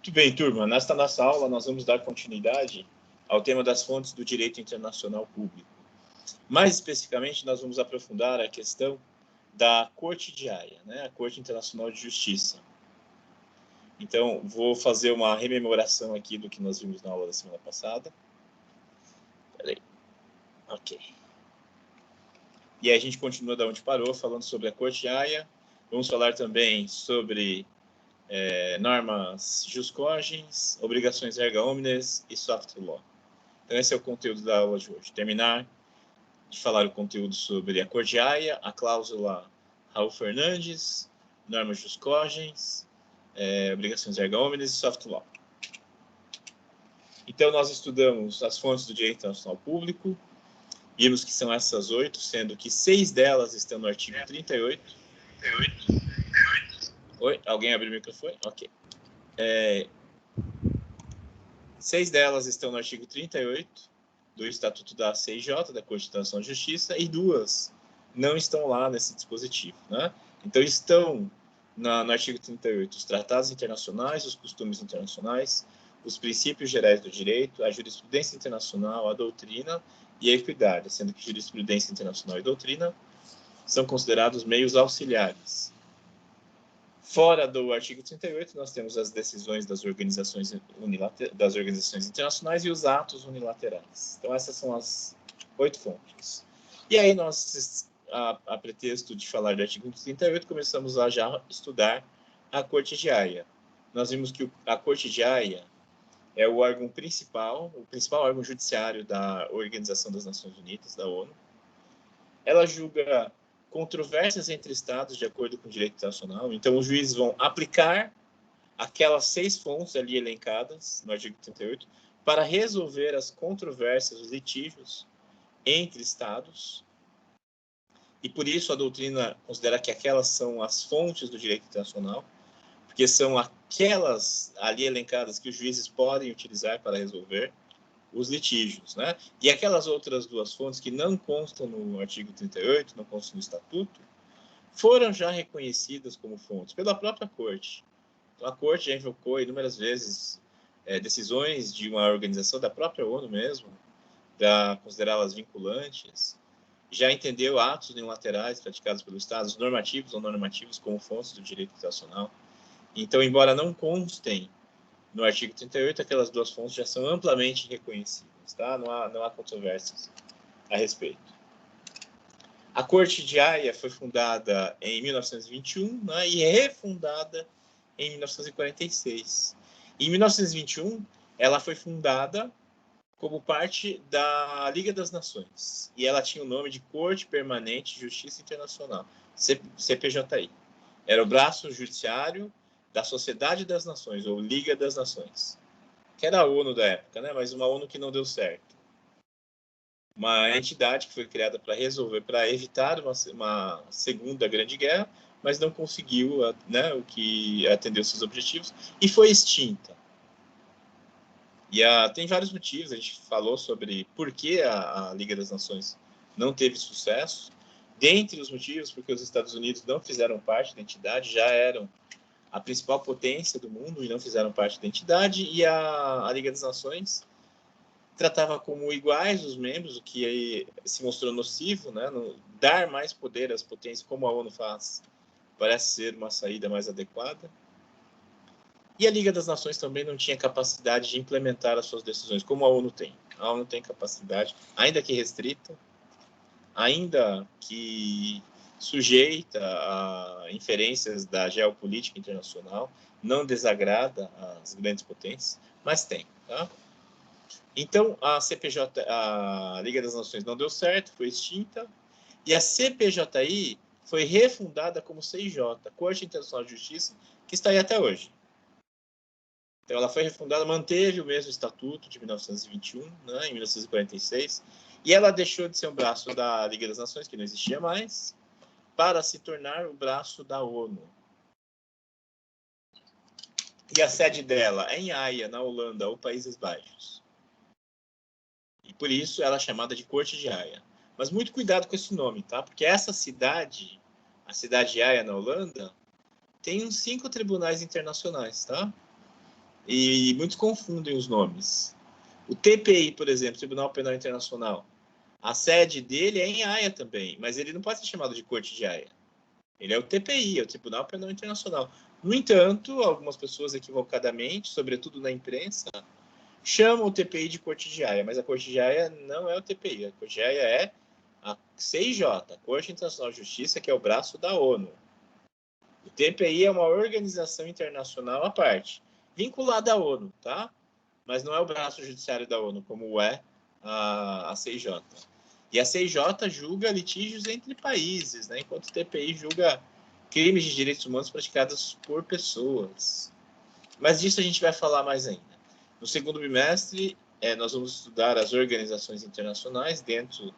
Muito bem, turma. Nesta nossa aula, nós vamos dar continuidade ao tema das fontes do direito internacional público. Mais especificamente, nós vamos aprofundar a questão da Corte de Haia, né? A Corte Internacional de Justiça. Então, vou fazer uma rememoração aqui do que nós vimos na aula da semana passada. Peraí. Ok. E aí a gente continua da onde parou, falando sobre a Corte de Haia. Vamos falar também sobre normas jus cogens, obrigações erga omnes e soft law. Então, esse é o conteúdo da aula de hoje. Terminar de falar o conteúdo sobre a Corte de Haia, a cláusula Raul Fernandes, normas jus cogens, obrigações erga omnes e soft law. Então, nós estudamos as fontes do direito internacional público, vimos que são essas 8, sendo que 6 delas estão no artigo 38. Oi? Alguém abriu o microfone? Ok. 6 delas estão no artigo 38 do Estatuto da CIJ, da Corte Internacional de Justiça, e 2 não estão lá nesse dispositivo, né? Então, estão no artigo 38 os tratados internacionais, os costumes internacionais, os princípios gerais do direito, a jurisprudência internacional, a doutrina e a equidade, sendo que jurisprudência internacional e doutrina são considerados meios auxiliares. Fora do artigo 38, nós temos as decisões das organizações internacionais e os atos unilaterais. Então, essas são as 8 fontes. E aí, nós, a pretexto de falar do artigo 38, começamos a já estudar a Corte de Haia. Nós vimos que a Corte de Haia é o órgão principal, o principal órgão judiciário da Organização das Nações Unidas, da ONU. Ela julga controvérsias entre estados de acordo com o direito internacional. Então, os juízes vão aplicar aquelas 6 fontes ali elencadas no artigo 38 para resolver as controvérsias, os litígios entre estados. E por isso a doutrina considera que aquelas são as fontes do direito internacional, porque são aquelas ali elencadas que os juízes podem utilizar para resolver os litígios, né? E aquelas outras 2 fontes que não constam no artigo 38, não constam no Estatuto, foram já reconhecidas como fontes pela própria Corte. Então, a Corte já invocou inúmeras vezes decisões de uma organização da própria ONU mesmo, para considerá-las vinculantes, já entendeu atos unilaterais praticados pelos Estados, normativos ou não normativos, como fontes do direito internacional. Então, embora não constem no artigo 38, aquelas 2 fontes já são amplamente reconhecidas, tá? Não há controvérsias a respeito. A Corte de Haia foi fundada em 1921, né, e refundada em 1946. Em 1921, ela foi fundada como parte da Liga das Nações, e ela tinha o nome de Corte Permanente de Justiça Internacional, CPJI. Era o braço judiciário da Sociedade das Nações, ou Liga das Nações, que era a ONU da época, né? Mas uma ONU que não deu certo. Uma entidade que foi criada para resolver, para evitar uma segunda grande guerra, mas não conseguiu, né, o que atendeu seus objetivos, e foi extinta. E tem vários motivos, a gente falou sobre por que a Liga das Nações não teve sucesso. Dentre os motivos, porque os Estados Unidos não fizeram parte da entidade, já eram a principal potência do mundo e não fizeram parte da entidade, e a Liga das Nações tratava como iguais os membros, o que aí se mostrou nocivo, né? Dar mais poder às potências, como a ONU faz, parece ser uma saída mais adequada. E a Liga das Nações também não tinha capacidade de implementar as suas decisões, como a ONU tem. A ONU tem capacidade, ainda que restrita, ainda que sujeita a inferências da geopolítica internacional, não desagrada as grandes potências, mas tem, tá? Então, a Liga das Nações não deu certo, foi extinta, e a CPJI foi refundada como CIJ, Corte Internacional de Justiça, que está aí até hoje. Então, ela foi refundada, manteve o mesmo estatuto de 1921, né, em 1946, e ela deixou de ser um braço da Liga das Nações, que não existia mais, para se tornar o braço da ONU. E a sede dela é em Haia, na Holanda, ou Países Baixos. E por isso ela é chamada de Corte de Haia. Mas muito cuidado com esse nome, tá? Porque essa cidade, a cidade de Haia, na Holanda, tem uns 5 tribunais internacionais, tá? E muitos confundem os nomes. O TPI, por exemplo, Tribunal Penal Internacional, a sede dele é em Haia também, mas ele não pode ser chamado de Corte de Haia. Ele é o TPI, é o Tribunal Penal Internacional. No entanto, algumas pessoas equivocadamente, sobretudo na imprensa, chamam o TPI de Corte de Haia, mas a Corte de Haia não é o TPI. A Corte de Haia é a CIJ, a Corte Internacional de Justiça, que é o braço da ONU. O TPI é uma organização internacional à parte, vinculada à ONU, tá? Mas não é o braço judiciário da ONU, como é a CIJ. E a CIJ julga litígios entre países, né? Enquanto o TPI julga crimes de direitos humanos praticados por pessoas. Mas disso a gente vai falar mais ainda. No segundo bimestre, nós vamos estudar as organizações internacionais dentro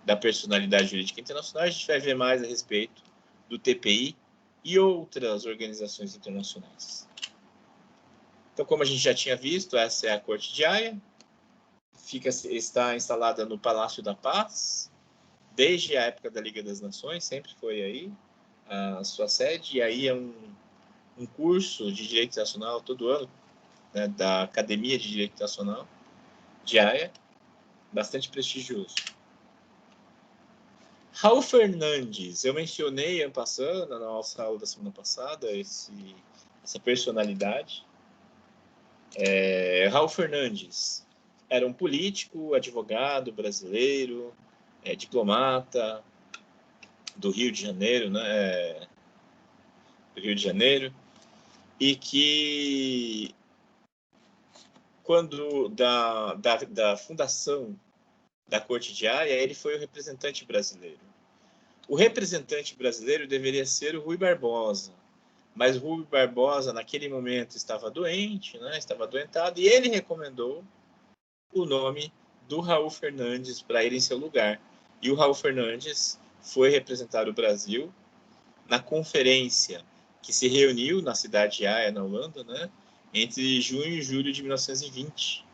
da personalidade jurídica internacional. A gente vai ver mais a respeito do TPI e outras organizações internacionais. Então, como a gente já tinha visto, essa é a Corte de Haia. Está instalada no Palácio da Paz, desde a época da Liga das Nações, sempre foi aí a sua sede. E aí é um curso de Direito Internacional todo ano, né, da Academia de Direito Internacional de Haia, bastante prestigioso. Raul Fernandes, eu mencionei ano passado, na nossa aula da semana passada, essa personalidade. Raul Fernandes era um político, advogado brasileiro, diplomata do Rio de Janeiro, né? Do Rio de Janeiro, e que quando da fundação da Corte de Haia, ele foi o representante brasileiro. O representante brasileiro deveria ser o Rui Barbosa, mas o Rui Barbosa, naquele momento, estava doente, né? Estava adoentado, e ele recomendou o nome do Raul Fernandes para ir em seu lugar. E o Raul Fernandes foi representar o Brasil na conferência que se reuniu na cidade de Haia, na Holanda, né? Entre junho e julho de 1920,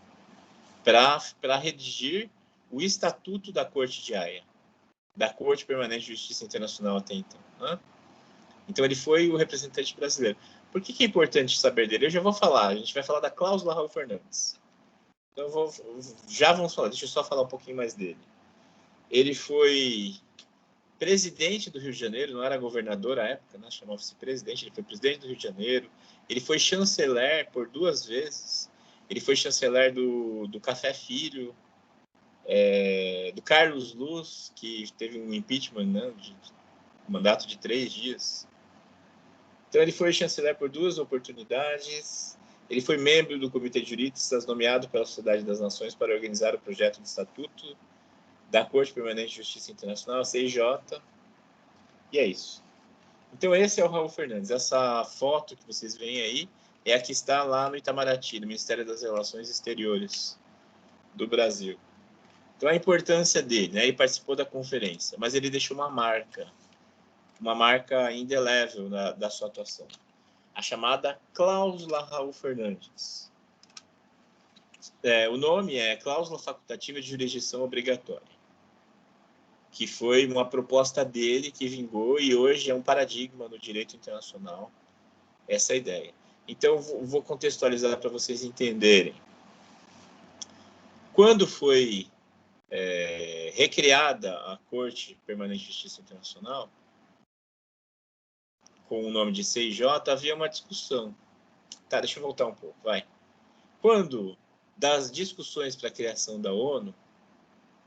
para redigir o Estatuto da Corte de Haia, da Corte Permanente de Justiça Internacional até então. Né? Então, ele foi o representante brasileiro. Por que é importante saber dele? Eu já vou falar. A gente vai falar da cláusula Raul Fernandes. Então, já vamos falar. Deixa eu só falar um pouquinho mais dele. Ele foi presidente do Rio de Janeiro, não era governador à época, né? Chamava-se presidente. Ele foi presidente do Rio de Janeiro. Ele foi chanceler por 2 vezes. Ele foi chanceler do Café Filho, do Carlos Luz, que teve um impeachment, né, de mandato de 3 dias. Então, ele foi chanceler por 2 oportunidades. Ele foi membro do Comitê de Juristas, nomeado pela Sociedade das Nações para organizar o projeto de estatuto da Corte Permanente de Justiça Internacional, a CIJ. E é isso. Então, esse é o Raul Fernandes. Essa foto que vocês veem aí é a que está lá no Itamaraty, no Ministério das Relações Exteriores do Brasil. Então, a importância dele, né? Ele participou da conferência, mas ele deixou uma marca indelével da sua atuação. A chamada cláusula Raul Fernandes. O nome é Cláusula Facultativa de Jurisdição Obrigatória, que foi uma proposta dele que vingou e hoje é um paradigma no direito internacional, essa ideia. Então, vou contextualizar para vocês entenderem. Quando foi recriada a Corte Permanente de Justiça Internacional, com o nome de CIJ, havia uma discussão. Tá, deixa eu voltar um pouco, vai. Quando das discussões para a criação da ONU,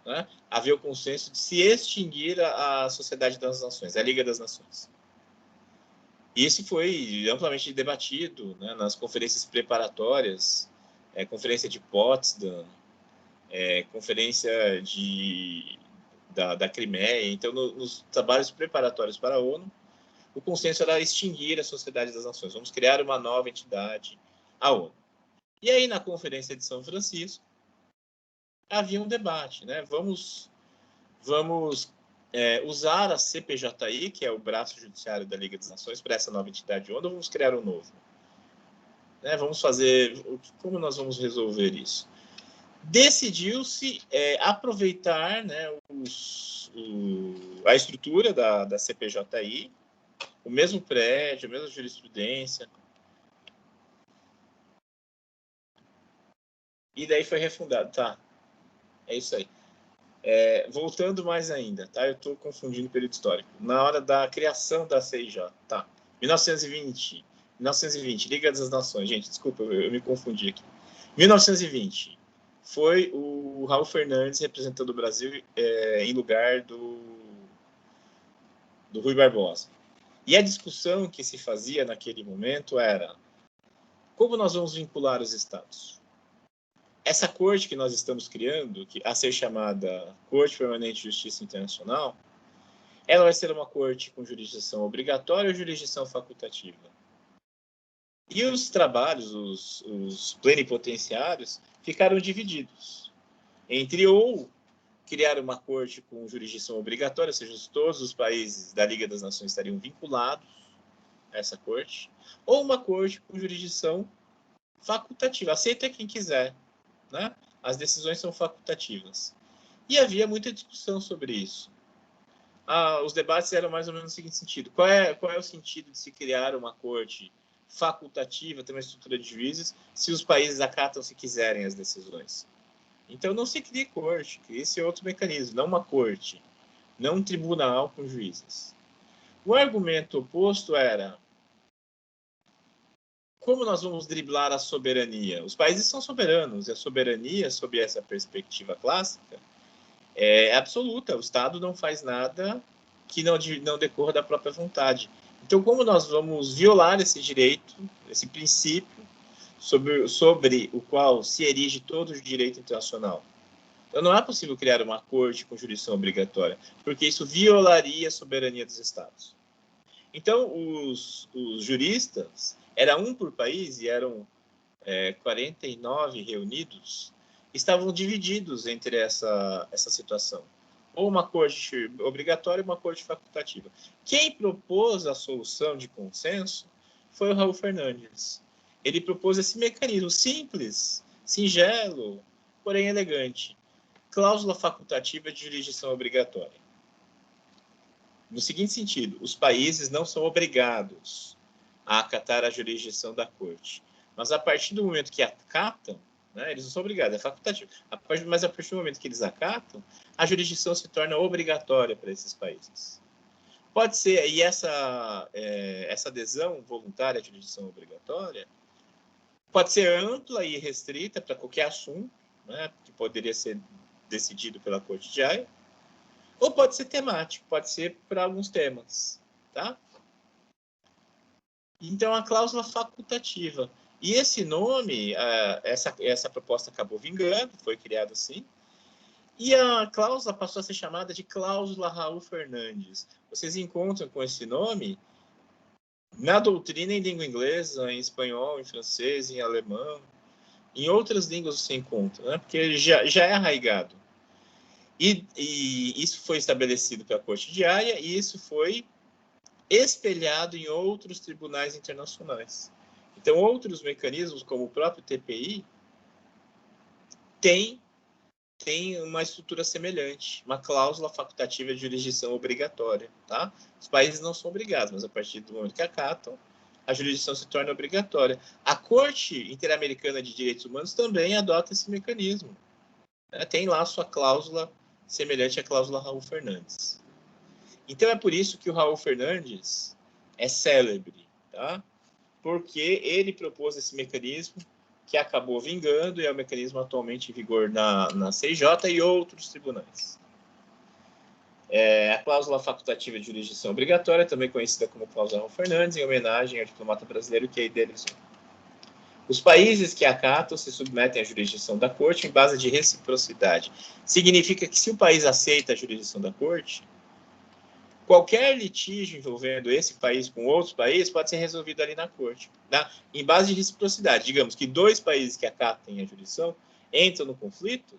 né, havia o consenso de se extinguir a Sociedade das Nações, a Liga das Nações. E isso foi amplamente debatido, né, nas conferências preparatórias, conferência de Potsdam, conferência da Crimeia. Então, nos trabalhos preparatórios para a ONU, o consenso era extinguir a Sociedade das Nações. Vamos criar uma nova entidade, a ONU. E aí, na Conferência de São Francisco, havia um debate, né? Vamos usar a CPJI, que é o braço judiciário da Liga das Nações, para essa nova entidade ONU, ou vamos criar um novo? Né? Como nós vamos resolver isso? Decidiu-se aproveitar, né, a estrutura da CPJI, o mesmo prédio, a mesma jurisprudência, E daí foi refundado. Tá, é isso aí. Voltando mais ainda, tá? Eu estou confundindo o período histórico. Na hora da criação da CIJ, tá? 1920, Liga das Nações. Gente, desculpa, eu me confundi aqui. 1920, foi o Raul Fernandes representando o Brasil em lugar do Rui Barbosa. E a discussão que se fazia naquele momento era: como nós vamos vincular os estados? Essa corte que nós estamos criando, a ser chamada Corte Permanente de Justiça Internacional, ela vai ser uma corte com jurisdição obrigatória ou jurisdição facultativa? E os trabalhos, os plenipotenciários, ficaram divididos entre ou criar uma corte com jurisdição obrigatória, ou seja, todos os países da Liga das Nações estariam vinculados a essa corte, ou uma corte com jurisdição facultativa, aceita quem quiser, né? As decisões são facultativas. E havia muita discussão sobre isso. Os debates eram mais ou menos no seguinte sentido: qual é o sentido de se criar uma corte facultativa, ter uma estrutura de juízes, se os países acatam, se quiserem, as decisões? Então não se cria corte, cria esse outro mecanismo, não uma corte, não um tribunal com juízes. O argumento oposto era: como nós vamos driblar a soberania? Os países são soberanos, e a soberania, sob essa perspectiva clássica, é absoluta. O Estado não faz nada que não decorra da própria vontade. Então, como nós vamos violar esse direito, esse princípio, sobre o qual se erige todo o direito internacional? Então, não é possível criar uma corte com jurisdição obrigatória, porque isso violaria a soberania dos Estados. Então, os juristas, era um por país, e eram 49 reunidos, estavam divididos entre essa situação. Ou uma corte obrigatória e uma corte facultativa. Quem propôs a solução de consenso foi o Raul Fernandes. Ele propôs esse mecanismo simples, singelo, porém elegante: cláusula facultativa de jurisdição obrigatória. No seguinte sentido: os países não são obrigados a acatar a jurisdição da corte, mas a partir do momento que acatam, né, eles não são obrigados, é facultativo, mas a partir do momento que eles acatam, a jurisdição se torna obrigatória para esses países. Pode ser, e essa adesão voluntária à jurisdição obrigatória pode ser ampla e restrita para qualquer assunto, né, que poderia ser decidido pela Corte de Haia, ou pode ser temático, pode ser para alguns temas, tá? Então, a cláusula facultativa. E esse nome, essa proposta acabou vingando, foi criada assim, e a cláusula passou a ser chamada de cláusula Raul Fernandes. Vocês encontram com esse nome na doutrina em língua inglesa, em espanhol, em francês, em alemão, em outras línguas você encontra, né? Porque ele já é arraigado. E isso foi estabelecido pela Corte de Haia, e isso foi espelhado em outros tribunais internacionais. Então, outros mecanismos, como o próprio TPI, tem uma estrutura semelhante, uma cláusula facultativa de jurisdição obrigatória, tá? Os países não são obrigados, mas a partir do momento que acatam, a jurisdição se torna obrigatória. A Corte Interamericana de Direitos Humanos também adota esse mecanismo, né? Tem lá a sua cláusula semelhante à cláusula Raul Fernandes. Então, é por isso que o Raul Fernandes é célebre, tá? Porque ele propôs esse mecanismo que acabou vingando e é o mecanismo atualmente em vigor na CIJ e outros tribunais. A cláusula facultativa de jurisdição obrigatória, também conhecida como cláusula Raul Fernandes, em homenagem ao diplomata brasileiro que a idealizou. Os países que acatam se submetem à jurisdição da Corte em base de reciprocidade. Significa que se o país aceita a jurisdição da Corte, qualquer litígio envolvendo esse país com outros países pode ser resolvido ali na Corte, tá? Em base de reciprocidade. Digamos que dois países que acatem a jurisdição entram no conflito,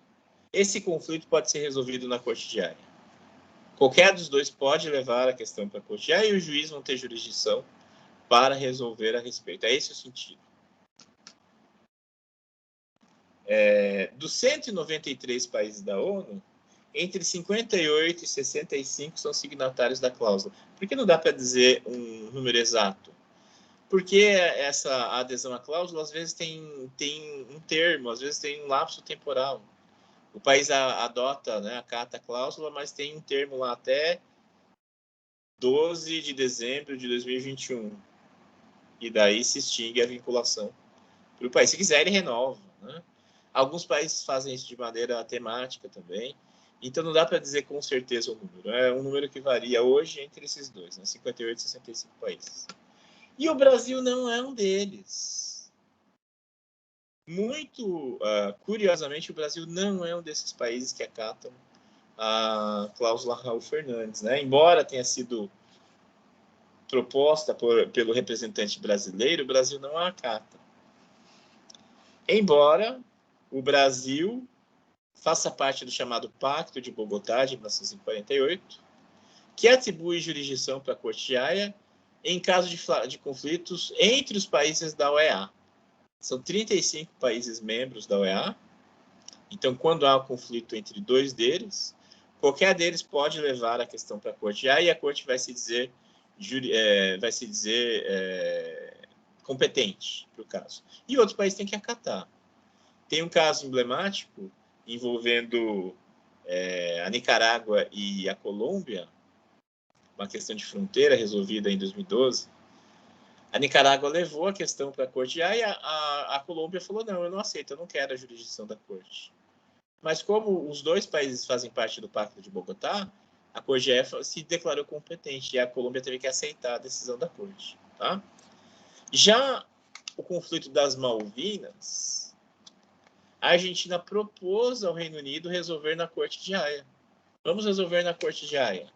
esse conflito pode ser resolvido na Corte de Haia. Qualquer dos dois pode levar a questão para a Corte de Haia e os juízes vão ter jurisdição para resolver a respeito. É esse o sentido. Dos 193 países da ONU, entre 58 e 65 são signatários da cláusula. Por que não dá para dizer um número exato? Porque essa adesão à cláusula, às vezes, tem um termo, às vezes tem um lapso temporal. O país adota, né, acata a cláusula, mas tem um termo lá até 12 de dezembro de 2021. E daí se extingue a vinculação para o país. Se quiser, ele renova. Né? Alguns países fazem isso de maneira temática também. Então, não dá para dizer com certeza o número. É um número que varia hoje entre esses dois, né? 58 e 65 países. E o Brasil não é um deles. Muito curiosamente, o Brasil não é um desses países que acatam a cláusula Raul Fernandes. Né? Embora tenha sido proposta pelo representante brasileiro, o Brasil não a acata. Embora o Brasil faça parte do chamado Pacto de Bogotá, de 1948, que atribui jurisdição para a Corte de Haia em caso de conflitos entre os países da OEA. São 35 países membros da OEA. Então, quando há um conflito entre dois deles, qualquer deles pode levar a questão para a Corte de Haia e a Corte vai se dizer competente para o caso. E outros países têm que acatar. Tem um caso emblemático envolvendo a Nicarágua e a Colômbia, uma questão de fronteira resolvida em 2012. A Nicarágua levou a questão para a Corte de Haia, a Colômbia falou, não, eu não aceito, eu não quero a jurisdição da Corte. Mas como os dois países fazem parte do Pacto de Bogotá, a Corte de Haia se declarou competente e a Colômbia teve que aceitar a decisão da Corte. Tá? Já o conflito das Malvinas, a Argentina propôs ao Reino Unido resolver na Corte de Haia. Vamos resolver na Corte de Haia.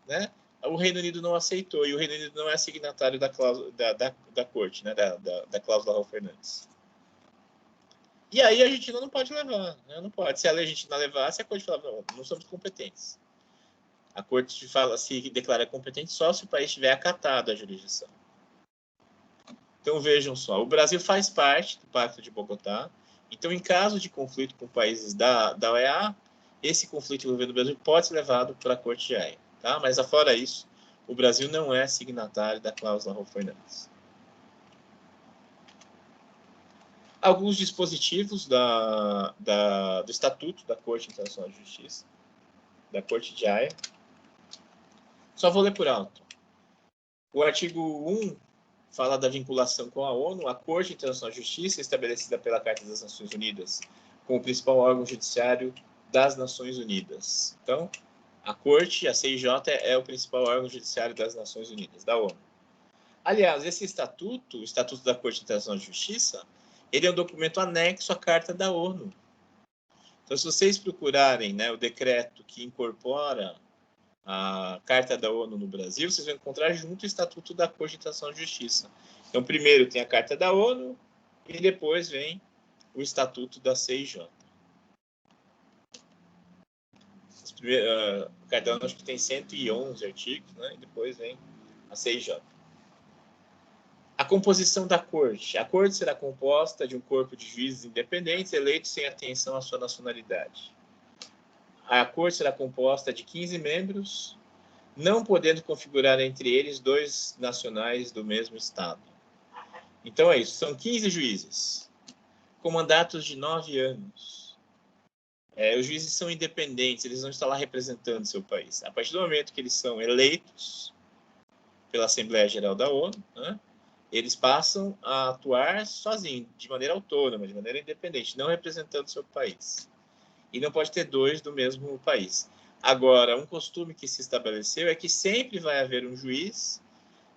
Né? O Reino Unido não aceitou, e o Reino Unido não é signatário da cláusula da Corte, né? da cláusula Raul Fernandes. E aí a Argentina não pode levar, né? Não pode. Se a Argentina levasse, a Corte falava, não somos competentes. A Corte se declara competente só se o país tiver acatado a jurisdição. Então vejam só, o Brasil faz parte do Pacto de Bogotá, então em caso de conflito com países da OEA, esse conflito envolvendo o Brasil pode ser levado para a Corte de Haia. Tá? Mas, afora isso, o Brasil não é signatário da cláusula Raul Fernandes. Alguns dispositivos do Estatuto da Corte Internacional de Justiça, da Corte de Haia. Só vou ler por alto. O artigo 1 fala da vinculação com a ONU. A Corte Internacional de Justiça, estabelecida pela Carta das Nações Unidas, como o principal órgão judiciário das Nações Unidas. Então, a Corte, a CIJ, é o principal órgão judiciário das Nações Unidas, da ONU. Aliás, esse estatuto, o Estatuto da Corte Internacional de Justiça, ele é um documento anexo à Carta da ONU. Então, se vocês procurarem, né, o decreto que incorpora a Carta da ONU no Brasil, vocês vão encontrar junto o Estatuto da Corte Internacional de Justiça. Então, primeiro tem a Carta da ONU e depois vem o Estatuto da CIJ. A Carta da ONU acho que tem 111 artigos, né? E depois vem a CIJ. A composição da Corte. A Corte será composta de um corpo de juízes independentes eleitos sem atenção à sua nacionalidade. A Corte será composta de 15 membros, não podendo configurar entre eles 2 nacionais do mesmo Estado. Então é isso, são 15 juízes, com mandatos de 9 anos. Os juízes são independentes, eles não estão lá representando seu país. A partir do momento que eles são eleitos pela Assembleia Geral da ONU, né, eles passam a atuar sozinhos, de maneira autônoma, de maneira independente, não representando seu país. E não pode ter 2 do mesmo país. Agora, um costume que se estabeleceu é que sempre vai haver um juiz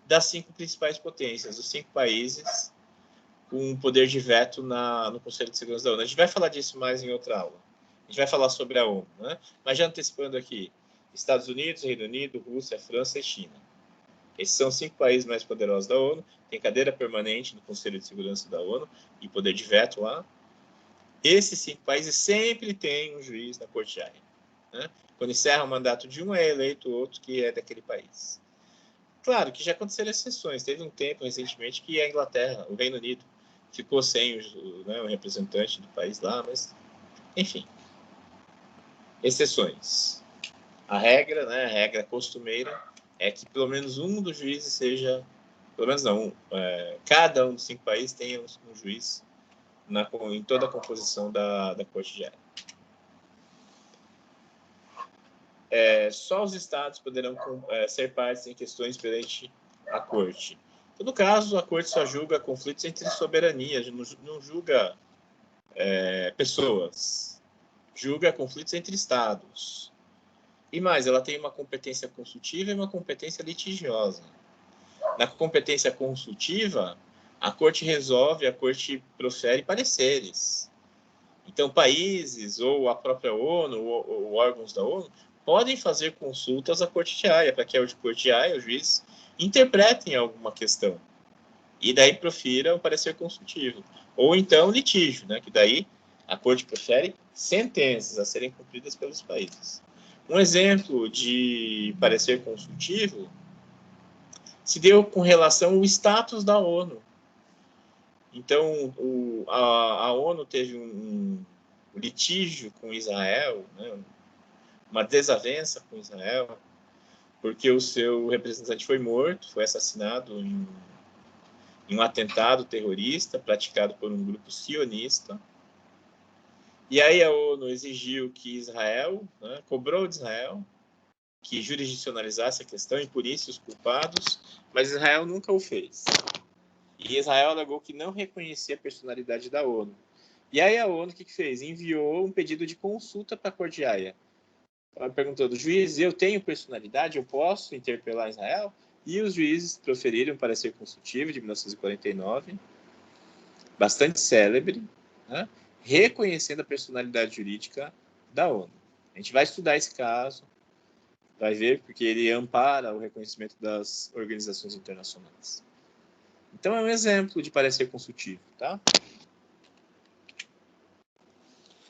das 5 principais potências, os 5 países com poder de veto no Conselho de Segurança da ONU. A gente vai falar disso mais em outra aula. A gente vai falar sobre a ONU, né? Mas já antecipando aqui, Estados Unidos, Reino Unido, Rússia, França e China. Esses são os 5 países mais poderosos da ONU, tem cadeira permanente no Conselho de Segurança da ONU e poder de veto lá. Esses 5 países sempre têm um juiz na Corte de Haia. Né? Quando encerra o mandato de um, é eleito outro que é daquele país. Claro que já aconteceram exceções. Teve um tempo recentemente que a Inglaterra, o Reino Unido, ficou sem o representante do país lá, mas, enfim. Exceções. A regra, né, a regra costumeira, é que pelo menos um dos juízes seja pelo menos não, cada um dos 5 países tem um juiz em toda a composição da Corte de Haia. Só os estados poderão ser partes em questões perante a Corte. Então, no caso, a Corte só julga conflitos entre soberanias, não julga pessoas, julga conflitos entre estados. E mais, ela tem uma competência consultiva e uma competência litigiosa. Na competência consultiva, a Corte resolve, a Corte profere pareceres. Então, países, ou a própria ONU, ou órgãos da ONU, podem fazer consultas à Corte de Haia, para que a Corte de Haia, o juiz, interpretem alguma questão. E daí profira o parecer consultivo. Ou então litígio, né? Que daí a Corte profere sentenças a serem cumpridas pelos países. Um exemplo de parecer consultivo se deu com relação ao status da ONU. Então, a ONU teve um litígio com Israel, né? Uma desavença com Israel, porque o seu representante foi morto, foi assassinado em um atentado terrorista praticado por um grupo sionista. E aí a ONU exigiu que Israel, né, cobrou de Israel, que jurisdicionalizasse a questão e punisse os culpados, mas Israel nunca o fez. E Israel alegou que não reconhecia a personalidade da ONU. E aí a ONU o que fez? Enviou um pedido de consulta para a Corte de Haia. Perguntando, juiz, eu tenho personalidade, eu posso interpelar Israel? E os juízes proferiram um parecer consultivo de 1949, bastante célebre, né, reconhecendo a personalidade jurídica da ONU. A gente vai estudar esse caso, vai ver, porque ele ampara o reconhecimento das organizações internacionais. Então, é um exemplo de parecer consultivo, tá?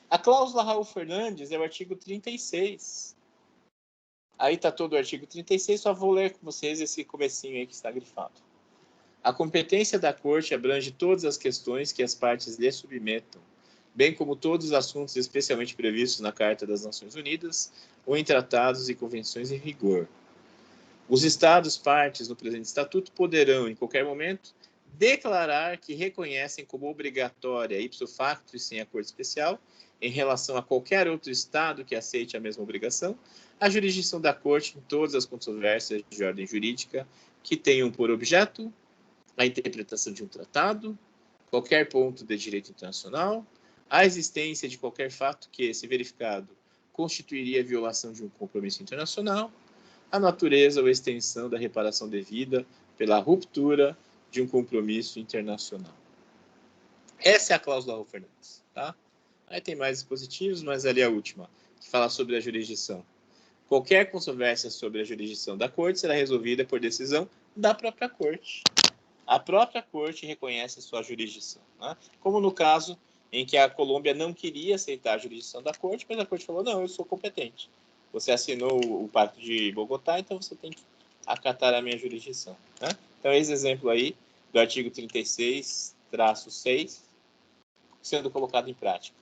A cláusula Raul Fernandes é o artigo 36. Aí está todo o artigo 36, só vou ler com vocês esse comecinho aí que está grifado. A competência da Corte abrange todas as questões que as partes lhe submetam, bem como todos os assuntos especialmente previstos na Carta das Nações Unidas ou em tratados e convenções em vigor. Os Estados partes no presente Estatuto poderão, em qualquer momento, declarar que reconhecem como obrigatória, ipso facto e sem acordo especial, em relação a qualquer outro Estado que aceite a mesma obrigação, a jurisdição da Corte em todas as controvérsias de ordem jurídica que tenham por objeto a interpretação de um tratado, qualquer ponto de direito internacional, a existência de qualquer fato que, se verificado, constituiria violação de um compromisso internacional, a natureza ou extensão da reparação devida pela ruptura de um compromisso internacional. Essa é a cláusula Raul Fernandes, tá? Aí tem mais dispositivos, mas ali é a última, que fala sobre a jurisdição. Qualquer controvérsia sobre a jurisdição da Corte será resolvida por decisão da própria Corte. A própria Corte reconhece sua jurisdição, né? Como no caso em que a Colômbia não queria aceitar a jurisdição da Corte, mas a Corte falou, não, eu sou competente. Você assinou o Pacto de Bogotá, então você tem que acatar a minha jurisdição, né? Então, esse exemplo aí do artigo 36-6 sendo colocado em prática.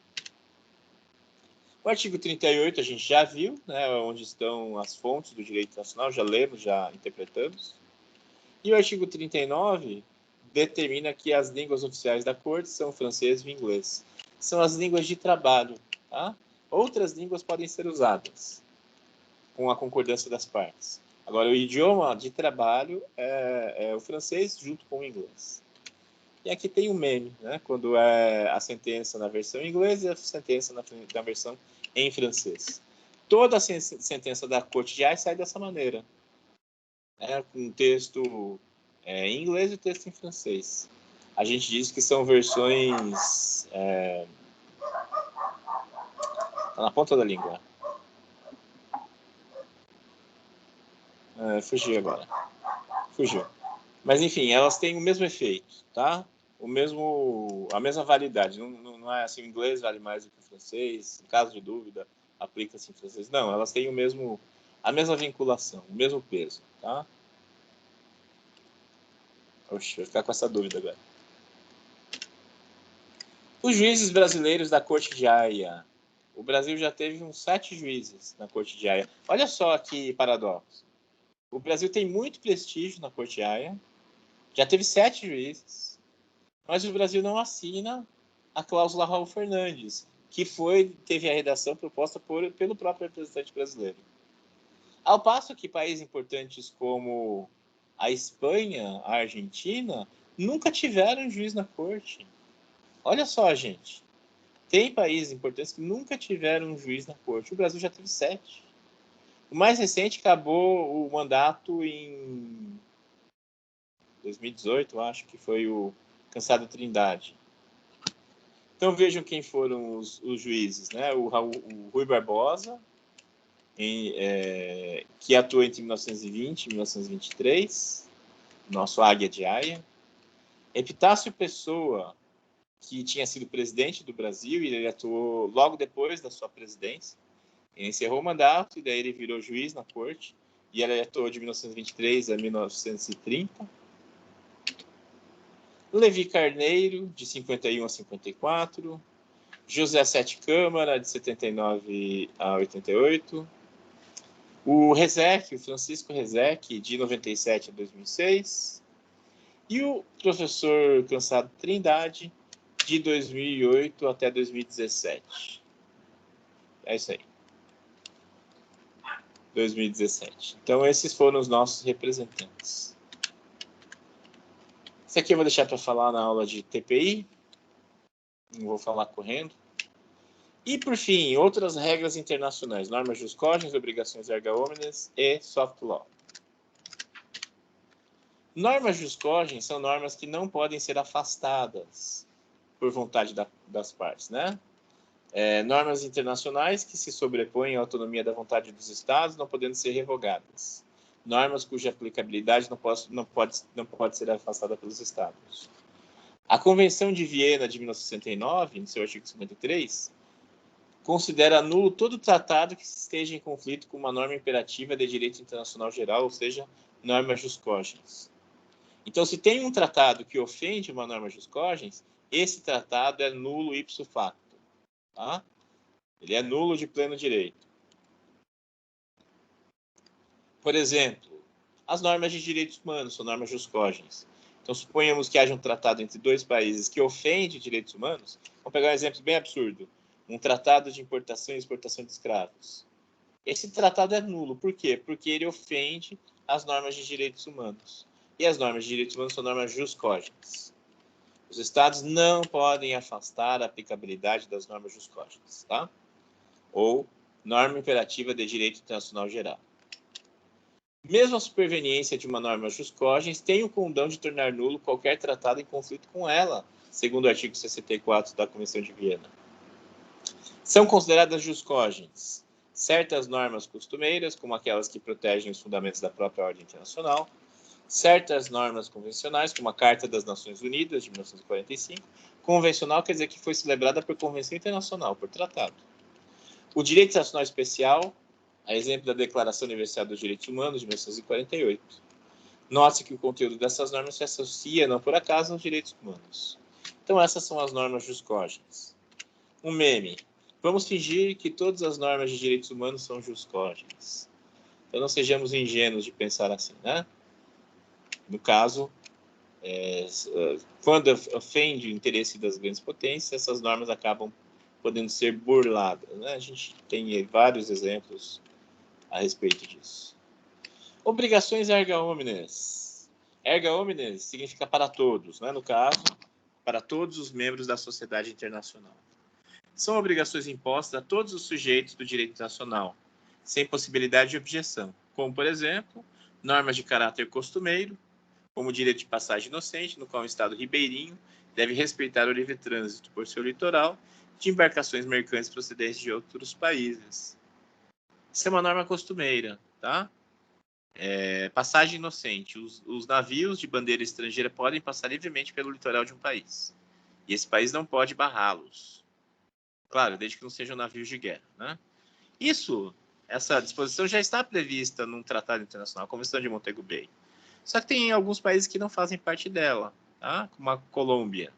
O artigo 38 a gente já viu, né, onde estão as fontes do direito internacional, já lemos, já interpretamos. E o artigo 39 determina que as línguas oficiais da Corte são francês e inglês. São as línguas de trabalho, tá? Outras línguas podem ser usadas com a concordância das partes. Agora, o idioma de trabalho é o francês junto com o inglês. E aqui tem um meme, né? Quando é a sentença na versão em inglês e a sentença na versão em francês. Toda a sentença da Corte de Haia sai dessa maneira. Com texto em inglês e texto em francês. A gente diz que são versões... tá na ponta da língua. Fugiu agora. Fugiu. Mas, enfim, elas têm o mesmo efeito, tá? A mesma validade. Não é assim, o inglês vale mais do que o francês. Em caso de dúvida, aplica-se em francês. Não, elas têm a mesma vinculação, o mesmo peso, tá? Oxe, vou ficar com essa dúvida agora. Os juízes brasileiros da Corte de Haia. O Brasil já teve uns 7 juízes na Corte de Haia. Olha só que paradoxo. O Brasil tem muito prestígio na Corte de Haia, Já teve 7 juízes, mas o Brasil não assina a cláusula Raul Fernandes, que teve a redação proposta pelo próprio representante brasileiro. Ao passo que países importantes como a Espanha, a Argentina, nunca tiveram juiz na corte. Olha só, gente. Tem países importantes que nunca tiveram um juiz na corte. O Brasil já teve 7. O mais recente acabou o mandato em 2018, acho que foi o Cansado Trindade. Então vejam quem foram os juízes, né? O Rui Barbosa, que atuou entre 1920 e 1923, nosso Águia de Haia. Epitácio Pessoa, que tinha sido presidente do Brasil, e ele atuou logo depois da sua presidência. Ele encerrou o mandato, e daí ele virou juiz na corte, e ele atuou de 1923 a 1930. Levi Carneiro, de 51 a 54. José Sete Câmara, de 79 a 88. O Rezec, o Francisco Rezec, de 97 a 2006. E o professor Cansado Trindade, de 2008 até 2017. É isso aí. 2017. Então, esses foram os nossos representantes. Isso aqui eu vou deixar para falar na aula de TPI. Não vou falar correndo. E, por fim, outras regras internacionais. Normas jus cogens, obrigações erga omnes e soft law. Normas jus cogens são normas que não podem ser afastadas por vontade das partes, né? Normas internacionais que se sobrepõem à autonomia da vontade dos Estados, não podendo ser revogadas. Normas cuja aplicabilidade não pode ser afastada pelos Estados. A Convenção de Viena de 1969, em seu artigo 53, considera nulo todo tratado que esteja em conflito com uma norma imperativa de direito internacional geral, ou seja, norma jus cogens. Então, se tem um tratado que ofende uma norma jus cogens, esse tratado é nulo ipso facto. Tá? Ele é nulo de pleno direito. Por exemplo, as normas de direitos humanos são normas jus cogens. Então, suponhamos que haja um tratado entre dois países que ofende direitos humanos. Vamos pegar um exemplo bem absurdo. Um tratado de importação e exportação de escravos. Esse tratado é nulo. Por quê? Porque ele ofende as normas de direitos humanos. E as normas de direitos humanos são normas jus cogens. Os Estados não podem afastar a aplicabilidade das normas jus cogens, tá? Ou norma imperativa de direito internacional geral. Mesmo a superveniência de uma norma jus cogens tem o condão de tornar nulo qualquer tratado em conflito com ela, segundo o artigo 64 da Convenção de Viena. São consideradas jus cogens certas normas costumeiras, como aquelas que protegem os fundamentos da própria ordem internacional, certas normas convencionais, como a Carta das Nações Unidas, de 1945. Convencional quer dizer que foi celebrada por convenção internacional, por tratado. O direito internacional especial, a exemplo da Declaração Universal dos Direitos Humanos, de 1948. Note que o conteúdo dessas normas se associa, não por acaso, aos direitos humanos. Então, essas são as normas jus cogens. Um meme. Vamos fingir que todas as normas de direitos humanos são jus cogens. Então, não sejamos ingênuos de pensar assim, né? No caso, quando ofende o interesse das grandes potências, essas normas acabam podendo ser burladas, né? A gente tem vários exemplos a respeito disso. Obrigações erga omnes. Erga omnes significa para todos, né? No caso, para todos os membros da sociedade internacional. São obrigações impostas a todos os sujeitos do direito internacional, sem possibilidade de objeção, como, por exemplo, normas de caráter costumeiro, como o direito de passagem inocente, no qual o Estado ribeirinho deve respeitar o livre trânsito por seu litoral de embarcações mercantes procedentes de outros países. Isso é uma norma costumeira, tá? Passagem inocente. Os navios de bandeira estrangeira podem passar livremente pelo litoral de um país. E esse país não pode barrá-los. Claro, desde que não sejam navios de guerra, né? Essa disposição já está prevista num tratado internacional, a Convenção de Montego Bay. Só que tem alguns países que não fazem parte dela, tá? Como a Colômbia,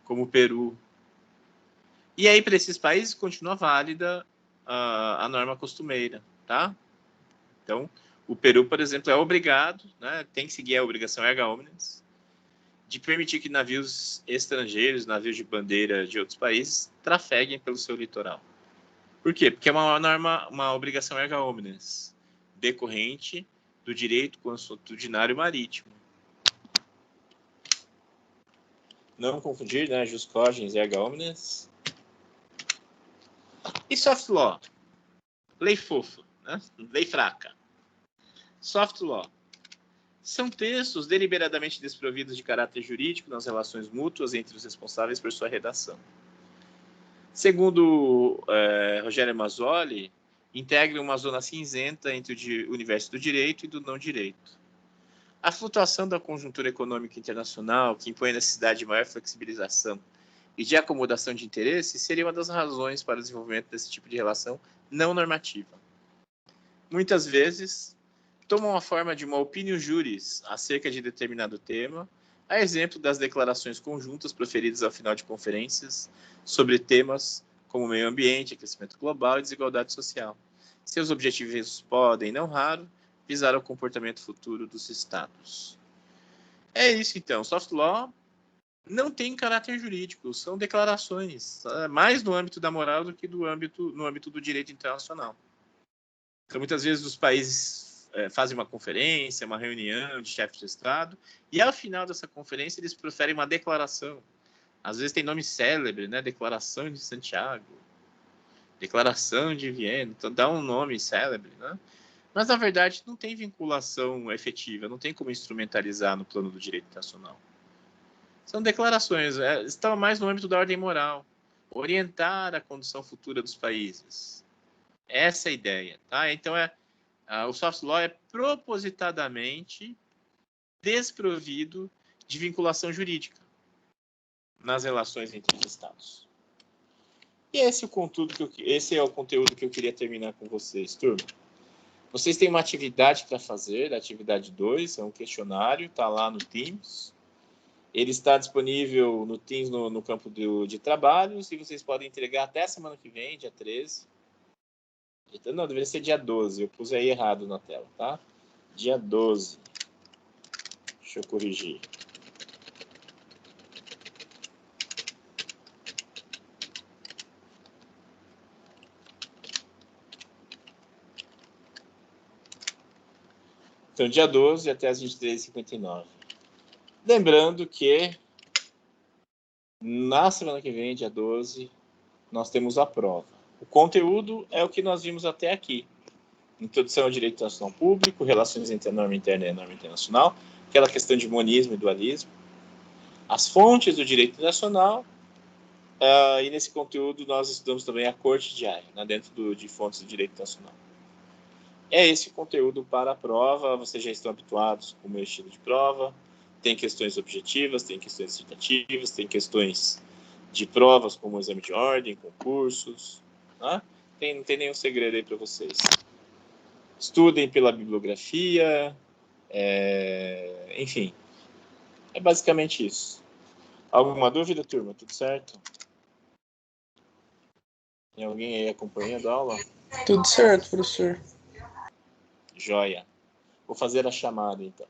como o Peru. E aí, para esses países, continua válida a norma costumeira, tá? Então, O Peru, por exemplo, é obrigado, né, tem que seguir a obrigação erga omnes, de permitir que navios estrangeiros, navios de bandeira de outros países, trafeguem pelo seu litoral. Por quê? Porque é uma norma, uma obrigação erga omnes, decorrente do direito consuetudinário marítimo. Não confundir, né, jus cogens erga omnes. E soft law? Lei fofa, né? Lei fraca. Soft law. São textos deliberadamente desprovidos de caráter jurídico nas relações mútuas entre os responsáveis por sua redação. Segundo Rogério Mazzoli, integram uma zona cinzenta entre o universo do direito e do não direito. A flutuação da conjuntura econômica internacional, que impõe a necessidade de maior flexibilização e de acomodação de interesses, seria uma das razões para o desenvolvimento desse tipo de relação não normativa. Muitas vezes, tomam a forma de uma opinião juris acerca de determinado tema, a exemplo das declarações conjuntas proferidas ao final de conferências sobre temas como meio ambiente, aquecimento global e desigualdade social. Seus objetivos podem, não raro, visar o comportamento futuro dos Estados. É isso, então. Soft law não tem caráter jurídico, são declarações, mais no âmbito da moral do que no âmbito do direito internacional. Então, muitas vezes, os países fazem uma conferência, uma reunião de chefes de Estado, e ao final dessa conferência eles proferem uma declaração. Às vezes tem nome célebre, né? Declaração de Santiago, Declaração de Viena, então dá um nome célebre, né? Mas, na verdade, não tem vinculação efetiva, não tem como instrumentalizar no plano do direito internacional. São declarações, estão mais no âmbito da ordem moral, orientar a condição futura dos países. Essa é a ideia, tá? Então, o soft law é propositadamente desprovido de vinculação jurídica nas relações entre os Estados. E esse é o conteúdo que eu queria terminar com vocês, turma. Vocês têm uma atividade para fazer, a atividade 2, é um questionário, está lá no Teams. Ele está disponível no Teams no campo de trabalhos e vocês podem entregar até a semana que vem, dia 13. Não, deveria ser dia 12, eu pus aí errado na tela, tá? Dia 12. Deixa eu corrigir. Então, dia 12 até as 23h59. Lembrando que na semana que vem, dia 12, nós temos a prova. O conteúdo é o que nós vimos até aqui. Introdução ao direito internacional público, relações entre a norma interna e a norma internacional, aquela questão de monismo e dualismo, as fontes do direito internacional, e nesse conteúdo nós estudamos também a corte de Haia, né, dentro de fontes do direito internacional. É esse o conteúdo para a prova, vocês já estão habituados com o meu estilo de prova, tem questões objetivas, tem questões dissertativas, tem questões de provas como exame de ordem, concursos, né? Não tem nenhum segredo aí para vocês. Estudem pela bibliografia, enfim, é basicamente isso. Alguma dúvida, turma? Tudo certo? Tem alguém aí acompanhando a aula? Tudo certo, professor. Joia. Vou fazer a chamada, então.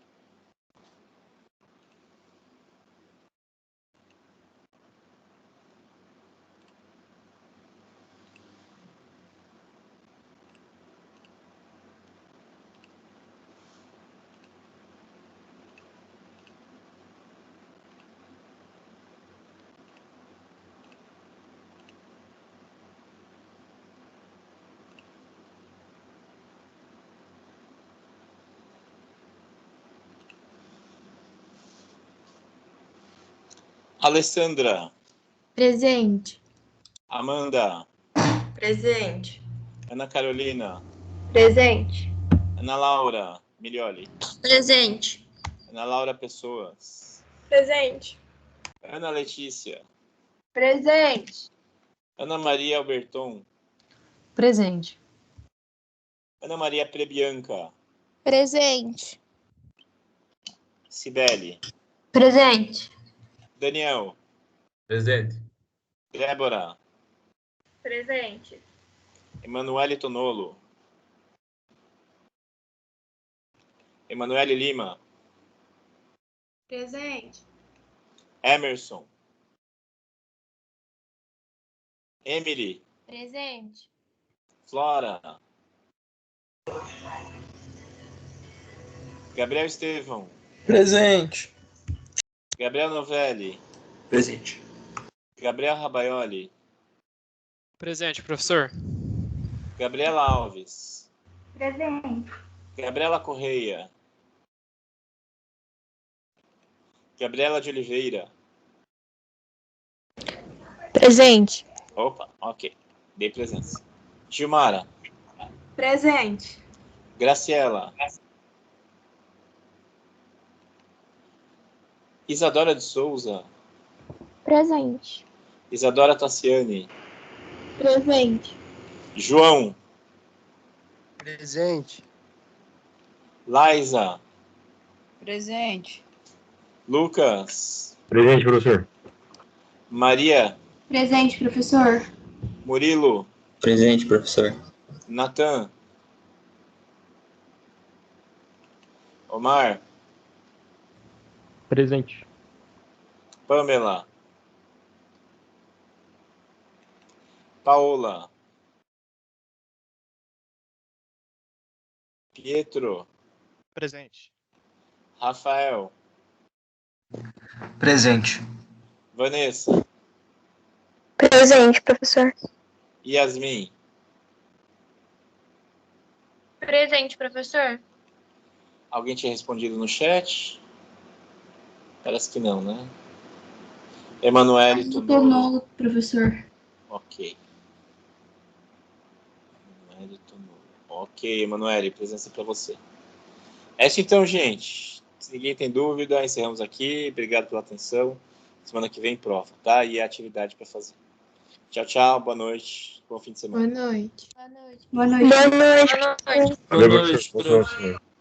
Alessandra. Presente. Amanda. Presente. Ana Carolina. Presente. Ana Laura Milioli. Presente. Ana Laura Pessoas. Presente. Ana Letícia. Presente. Ana Maria Alberton. Presente. Ana Maria Prebianca. Presente. Cibele. Presente. Daniel. Presente. Débora. Presente. Emanuele Tonolo. Emanuele Lima. Presente. Emerson. Emily. Presente. Flora. Gabriel Estevão. Presente. Gabriel Novelli. Presente. Gabriel Rabaioli. Presente, professor. Gabriela Alves. Presente. Gabriela Correia. Gabriela de Oliveira. Presente. Opa, ok. Dei presença. Gilmara. Presente. Graciela. Isadora de Souza. Presente. Isadora Tassiani. Presente. João. Presente. Laisa. Presente. Lucas. Presente, professor. Maria. Presente, professor. Murilo. Presente, professor. Natan. Omar. Presente. Pamela. Paola. Pietro. Presente. Rafael. Presente. Vanessa. Presente, professor. Yasmin. Presente, professor. Alguém tinha respondido no chat? Parece que não, né? Emanuele Tonolo. Professor. Ok. Emanuele Tonolo. Ok, Emanuele, presença para você. É isso então, gente. Se ninguém tem dúvida, encerramos aqui. Obrigado pela atenção. Semana que vem, prova, tá? E atividade para fazer. Tchau, tchau. Boa noite. Bom fim de semana. Boa noite. Boa noite. Boa noite. Valeu, professor. Boa noite.